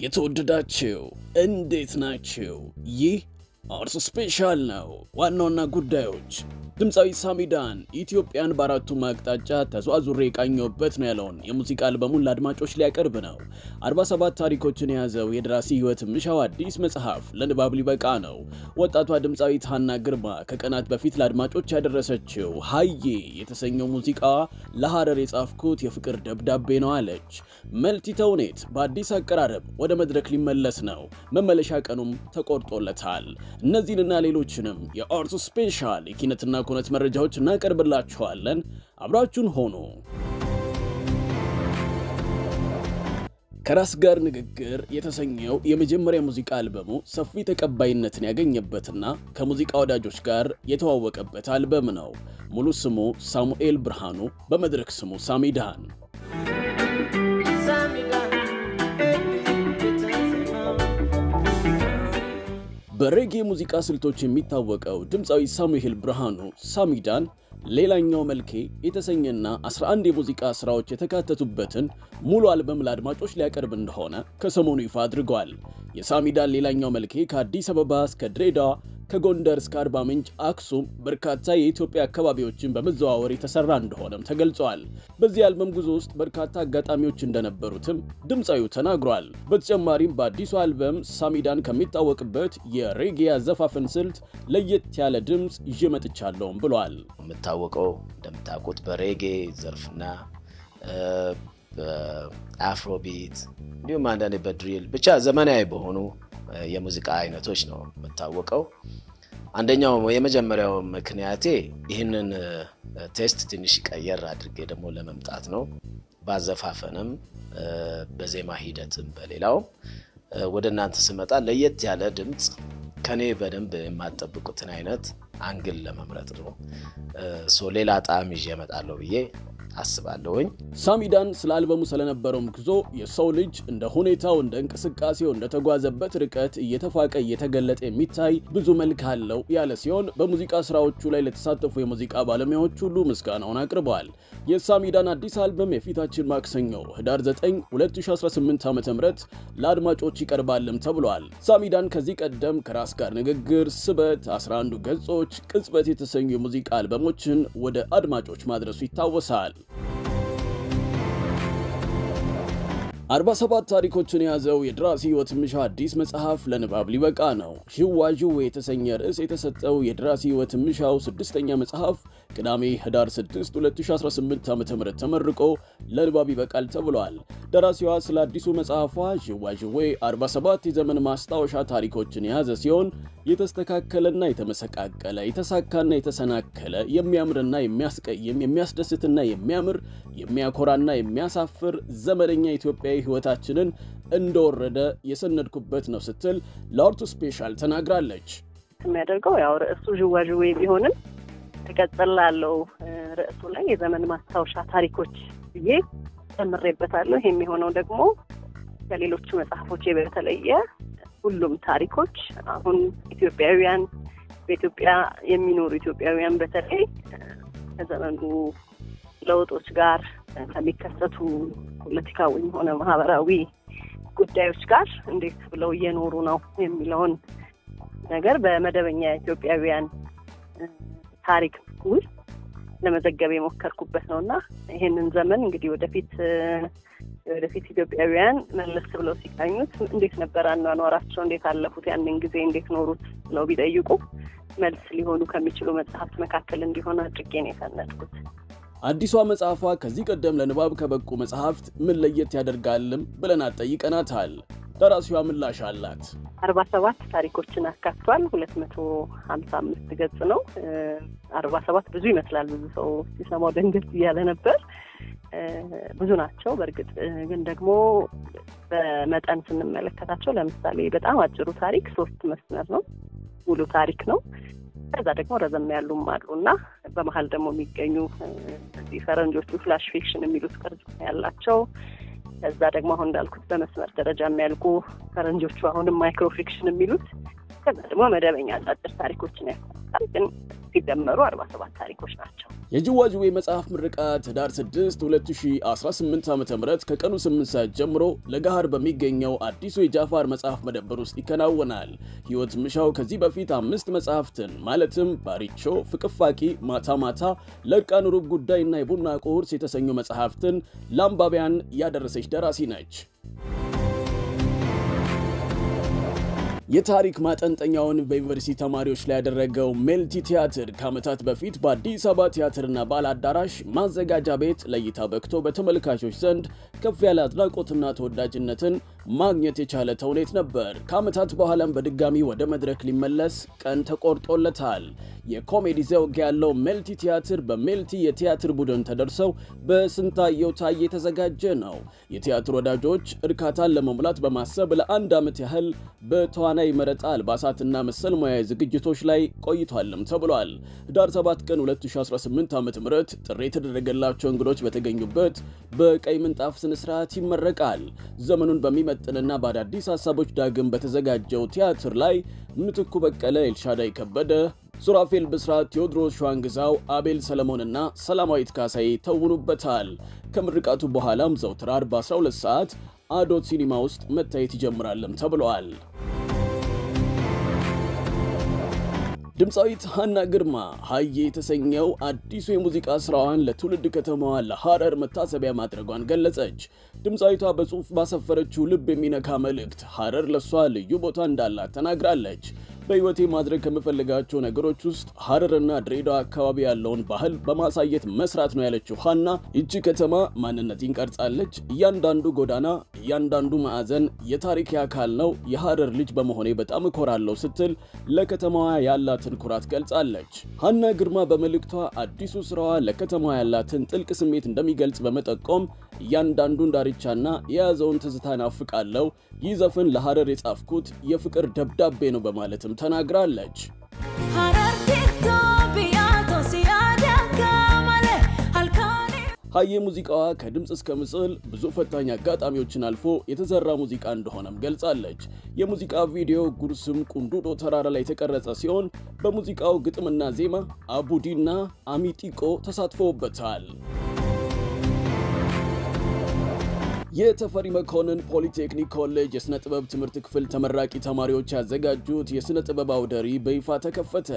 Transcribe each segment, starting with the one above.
የተወደዳችሁ እንዴት ናችሁ? ይህ አርስ ስፔሻል ነው። ዋናውና ጉዳዮች ድምጻዊ ሳሚዳን ኢትዮጵያን በአራቱ ማቅጣጫ ተዟዙሬ ቃኘውበት ነው ያለውን የሙዚቃ አልበሙን ለአድማጮች ሊያቀርብ ነው። 47 ታሪኮችን የያዘው የደራሲ ህይወት ምሻው አዲስ መጽሐፍ ለንባብ ሊበቃ ነው። ወጣቷ ድምጻዊት ሀና ግርማ ከቀናት በፊት ለአድማጮች ያደረሰችው ሃዬ የተሰኘው ሙዚቃዋ ለሐረር የጻፍኩት የፍቅር ደብዳቤ ነው አለች። መልቲ ተውኔት በአዲስ አቀራረብ ወደ መድረክ ሊመለስ ነው። መመለሻ ቀኑም ተቆርጦለታል። እነዚህንና ሌሎችንም የአርስ ስፔሻል የኪነትና ኩነት መረጃዎች እናቀርብላችኋለን። አብራችሁን ሆኑ። ከራስ ጋር ንግግር የተሰኘው የመጀመሪያ ሙዚቃ አልበሙ ሰፊ ተቀባይነትን ያገኘበትና ከሙዚቃ ወዳጆች ጋር የተዋወቀበት አልበም ነው። ሙሉ ስሙ ሳሙኤል ብርሃኑ፣ በመድረክ ስሙ ሳሚዳን። በሬጌ ሙዚቃ ስልቶች የሚታወቀው ድምጻዊ ሳሙኤል ብርሃኑ ሳሚዳን ሌላኛው መልኬ የተሰኘና 11 የሙዚቃ ስራዎች የተካተቱበትን ሙሉ አልበም ለአድማጮች ሊያቀርብ እንደሆነ ከሰሞኑ ይፋ አድርጓል። የሳሚዳን ሌላኛው መልኬ ከአዲስ አበባ እስከ ድሬዳዋ፣ ከጎንደር እስከ አርባ ምንጭ፣ አክሱም በርካታ የኢትዮጵያ አካባቢዎችን በመዘዋወር የተሰራ እንደሆነም ተገልጿል። በዚህ አልበም ጉዞ ውስጥ በርካታ አጋጣሚዎች እንደነበሩትም ድምጻዊው ተናግሯል። በተጨማሪም በአዲሱ አልበም ሳሚዳን ከሚታወቅበት የሬጌ አዘፋፈን ስልት ለየት ያለ ድምጽ ይዤ መጥቻለሁም ብሏል። የምታወቀው እንደምታውቁት በሬጌ ዘርፍና በአፍሮቢት እንዲሁም አንዳንዴ በድሪል ብቻ ዘመናዊ በሆኑ የሙዚቃ አይነቶች ነው የምታወቀው። አንደኛው የመጀመሪያው ምክንያቴ ይህንን ቴስት ትንሽ ቀየር አድርጌ ደግሞ ለመምጣት ነው። ባዘፋፈንም በዜማ ሂደትም በሌላው ወደ እናንተ ስመጣ ለየት ያለ ድምጽ ከኔ በደንብ የማጠብቁትን አይነት አንግል ለመምረጥ ነው። ሌላ ጣዕም ይዤ እመጣለሁ ብዬ አስባለሁኝ። ሳሚዳን ስለ አልበሙ ስለነበረው ጉዞ የሰው ልጅ እንደ ሁኔታው እንደ እንቅስቃሴው እንደ ተጓዘበት ርቀት እየተፋቀ እየተገለጠ የሚታይ ብዙ መልክ አለው ያለ ሲሆን በሙዚቃ ስራዎቹ ላይ ለተሳተፉ የሙዚቃ ባለሙያዎች ሁሉ ምስጋናውን አቅርበዋል። የሳሚዳን አዲስ አልበም የፊታችን ማክሰኞ ህዳር 9 2018 ዓ.ም ለአድማጮች ይቀርባልም ተብሏል። ሳሚዳን ከዚህ ቀደም ከራስ ጋር ንግግር፣ ስበት፣ 11 ገጾች፣ ቅጽበት የተሰኙ የሙዚቃ አልበሞችን ወደ አድማጮች ማድረሱ ይታወሳል። 47 ታሪኮችን የያዘው የደራሲ ህይወት ምሻው አዲስ መጽሐፍ ለንባብ ሊበቃ ነው። ዥዋዥዌ የተሰኘ ርዕስ የተሰጠው የደራሲ ህይወት ምሻው 6ኛ መጽሐፍ ቅዳሜ ህዳር 6 2018 ዓ.ም ተመርቆ ለንባብ ይበቃል ተብሏል። ደራሲዋ ስለ አዲሱ መጽሐፏ ዥዋዥዌ 47 የዘመን ማስታወሻ ታሪኮችን የያዘ ሲሆን የተስተካከለና የተመሰቃቀለ፣ የተሳካና የተሰናከለ፣ የሚያምርና የሚያስቀይም፣ የሚያስደስትና የሚያምር፣ የሚያኮራና የሚያሳፍር ዘመነኛ ኢትዮጵያዊ ህይወታችንን እንደወረደ የሰነድኩበት ነው ስትል ለአርቱ ስፔሻል ተናግራለች። የሚያደርገው ያው ርዕሱ ዥዋዥዌ ቢሆንም ተቀጥላለው ርዕሱ ላይ የዘመን ማስታወሻ ታሪኮች ብዬ ተመረበታለሁ። ይሄ የሚሆነው ደግሞ ከሌሎቹ መጽሐፎች በተለየ ሁሉም ታሪኮች አሁን ኢትዮጵያውያን በኢትዮጵያ የሚኖሩ ኢትዮጵያውያን በተለይ ከዘመኑ ለውጦች ጋር ከሚከሰቱ ፖለቲካዊ ሆነ ማህበራዊ ጉዳዮች ጋር እንዴት ብለው እየኖሩ ነው የሚለውን ነገር በመደበኛ ኢትዮጵያውያን ታሪክ ውስጥ ለመዘገብ የሞከርኩበት ነውና ይሄንን ዘመን እንግዲህ ወደፊት ኢትዮጵያውያን መለስ ብለው ሲቃኙት እንዴት ነበር አኗኗራቸው፣ እንዴት አለፉት፣ ያንን ጊዜ እንዴት ኖሩት ነው ቢጠይቁ መልስ ሊሆኑ ከሚችሉ መጽሐፍት መካከል እንዲሆን አድርጌ ነው የሰነድኩት። አዲሷ መጽሐፏ ከዚህ ቀደም ለንባብ ከበቁ መጽሐፍት ምን ለየት ያደርጋልም ብለን ጠይቀናታል። ደራሲዋ ምላሽ አላት። 47 ታሪኮችን አካቷል። 255 ገጽ ነው። 47 ብዙ ይመስላል። ብዙ ሰው ሲሰማው ደንገት ያለ ነበር። ብዙ ናቸው። በርግጥ ግን ደግሞ በመጠን ስንመለከታቸው ለምሳሌ በጣም አጭሩ ታሪክ 3 መስመር ነው፣ ሙሉ ታሪክ ነው። ከዛ ደግሞ ረዘም ያሉም አሉና በመሃል ደግሞ የሚገኙ ፈረንጆቹ ፍላሽ ፊክሽን የሚሉት ቅርጽ ያላቸው፣ ከዛ ደግሞ አሁን እንዳልኩት በመስመር ደረጃ የሚያልቁ ፈረንጆቹ አሁንም ማይክሮ ፊክሽን የሚሉት፣ ከዛ ደግሞ መደበኛ አጫጭር ታሪኮችን ያካትታል። ግን ሲደመሩ 47 ታሪኮች ናቸው። የጅዋጅዌ መጽሐፍ ምርቃት ህዳር 6 2018 ዓ.ም ከቀኑ 8 ሰዓት ጀምሮ ለጋሃር በሚገኘው አዲሱ የጃፋር መጽሐፍ መደብር ውስጥ ይከናወናል። ህይወት ምሻው ከዚህ በፊት 5 መጽሐፍትን ማለትም ባሪቾ፣ ፍቅፋቂ፣ ማታ ማታ፣ ለቃን ሩብ ጉዳይና የቡና ቁርስ የተሰኙ መጽሐፍትን ለአንባቢያን ያደረሰች ደራሲ ነች። የታሪክ ማጠንጠኛውን በዩኒቨርሲቲ ተማሪዎች ላይ ያደረገው ሜልቲ ቲያትር ከዓመታት በፊት በአዲስ አበባ ቲያትርና ባህል አዳራሽ ማዘጋጃ ቤት ለእይታ በቅቶ በተመልካቾች ዘንድ ከፍ ያለ አድናቆትና ተወዳጅነትን ማግኘት የቻለ ተውኔት ነበር። ከዓመታት በኋላም በድጋሚ ወደ መድረክ ሊመለስ ቀን ተቆርጦለታል። የኮሜዲ ዘውግ ያለው ሜልቲ ቲያትር በሜልቲ የቲያትር ቡድን ተደርሰው በስንታየው ታዬ የተዘጋጀ ነው። የቲያትር ወዳጆች እርካታን ለመሙላት በማሰብ ለአንድ ዓመት ያህል በተዋናይ መረጣ አልባሳትና መሰል ሙያዊ ዝግጅቶች ላይ ቆይቷልም ተብሏል። ህዳር 7 ቀን 2018 ዓ.ም ጥሪ የተደረገላቸው እንግዶች በተገኙበት በቀይ ምንጣፍ ስነ ስርዓት ይመረቃል። ዘመኑን በሚመጥንና በአዳዲስ ሐሳቦች ዳግም በተዘጋጀው ቲያትር ላይ ምትኩ በቀለ፣ ኤልሻዳይ ከበደ፣ ሱራፌል ብስራት፣ ቴዎድሮስ ሸዋንግዛው፣ አቤል ሰለሞንና ሰላማዊት ካሳይ ተውኑበታል። ከምርቃቱ በኋላም ዘውትር አርብ 12 ሰዓት አዶት ሲኒማ ውስጥ መታየት ይጀምራልም ተብሏል። ድምፃዊት ሃና ግርማ ሃዬ የተሰኘው አዲሱ የሙዚቃ ስራዋን ለትውልድ ከተማዋ ለሐረር መታሰቢያ ማድረጓን ገለጸች። ድምፃዊቷ በጽሑፍ ባሰፈረችው ልብ የሚነካ መልእክት ሐረር ለሷ ልዩ ቦታ እንዳላት ተናግራለች። በህይወቴ ማድረግ ከምፈልጋቸው ነገሮች ውስጥ ሐረርና ድሬዳዋ አካባቢ ያለውን ባህል በማሳየት መስራት ነው ያለችው ሃና ይቺ ከተማ ማንነቴን ቀርጻለች፣ እያንዳንዱ ጎዳና፣ እያንዳንዱ ማዕዘን የታሪክ አካል ነው፣ የሐረር ልጅ በመሆኔ በጣም እኮራለሁ ስትል ለከተማዋ ያላትን ኩራት ገልጻለች። ሃና ግርማ በመልእክቷ አዲሱ ስራዋ ለከተማዋ ያላትን ጥልቅ ስሜት እንደሚገልጽ በመጠቆም እያንዳንዱን ዳርቻና የያዘውን ትዝታ ናፍቃለሁ፣ ይህ ዘፈን ለሐረር የጻፍኩት የፍቅር ደብዳቤ ነው በማለትም ተናግራለች። ሃዬ ሙዚቃዋ ከድምጽ እስከ ምስል ብዙ ፈታኝ አጋጣሚዎችን አልፎ የተዘራ ሙዚቃ እንደሆነም ገልጻለች። የሙዚቃ ቪዲዮ ጉርስም ቁንዱዶ ተራራ ላይ የተቀረጸ ሲሆን በሙዚቃው ግጥምና ዜማ አቡዲና አሚጢቆ ተሳትፈውበታል። የተፈሪ መኮንን ፖሊቴክኒክ ኮሌጅ የስነ ጥበብ ትምህርት ክፍል ተመራቂ ተማሪዎች ያዘጋጁት የስነ ጥበብ አውደ ርዕይ በይፋ ተከፈተ።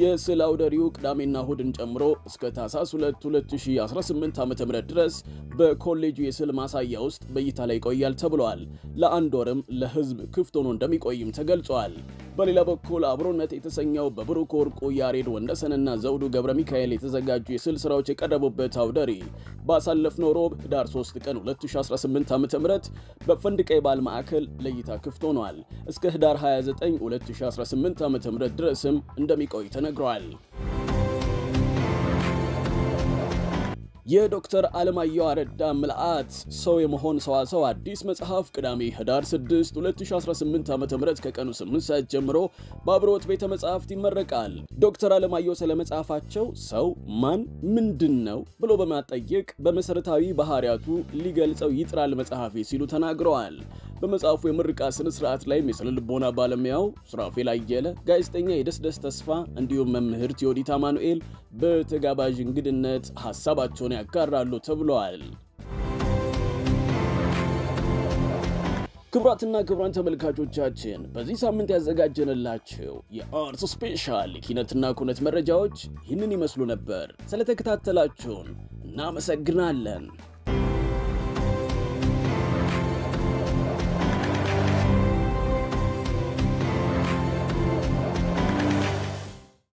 የስዕል አውደ ርዕዩ ቅዳሜና እሁድን ጨምሮ እስከ ታህሳስ 2 2018 ዓ.ም ድረስ በኮሌጁ የስዕል ማሳያ ውስጥ በእይታ ላይ ይቆያል ተብሏል። ለአንድ ወርም ለህዝብ ክፍት ሆኖ እንደሚቆይም ተገልጿል። በሌላ በኩል አብሮነት የተሰኘው በብሩክ ወርቁ፣ ያሬድ ወንደሰንና ዘውዱ ገብረ ሚካኤል የተዘጋጁ የስዕል ስራዎች የቀረቡበት አውደ ርዕይ ባሳለፍነው ሮብ ህዳር 3 ቀን 2018 ዓ.ም በፈንድቃ የባህል ማዕከል ለእይታ ክፍት ሆኗል። እስከ ህዳር 29 2018 ዓ.ም ድረስም እንደሚቆይ ተነግሯል። የዶክተር አለማየሁ አረዳ ምልአት ሰው የመሆን ሰዋሰው አዲስ መጽሐፍ ቅዳሜ ህዳር 6 2018 ዓ.ም ከቀኑ 8 ሰዓት ጀምሮ በአብሮት ቤተ መጻሕፍት ይመረቃል። ዶክተር አለማየሁ ስለመጽሐፋቸው ሰው ማን ምንድነው ብሎ በማጠየቅ በመሰረታዊ ባህሪያቱ ሊገልጸው ይጥራል መጽሐፌ ሲሉ ተናግረዋል። በመጽሐፉ የምርቃ ስነ ስርዓት ላይ የስነ ልቦና ባለሙያው ሱራፌል አየለ፣ ጋዜጠኛ የደስደስ ተስፋ እንዲሁም መምህር ቴዎዲት አማኑኤል በተጋባዥ እንግድነት ሐሳባቸውን ያጋራሉ ተብሏል። ክቡራትና ክቡራን ተመልካቾቻችን በዚህ ሳምንት ያዘጋጀንላችሁ የአርት ስፔሻል ኪነትና ኩነት መረጃዎች ይህንን ይመስሉ ነበር። ስለተከታተላችሁን እናመሰግናለን።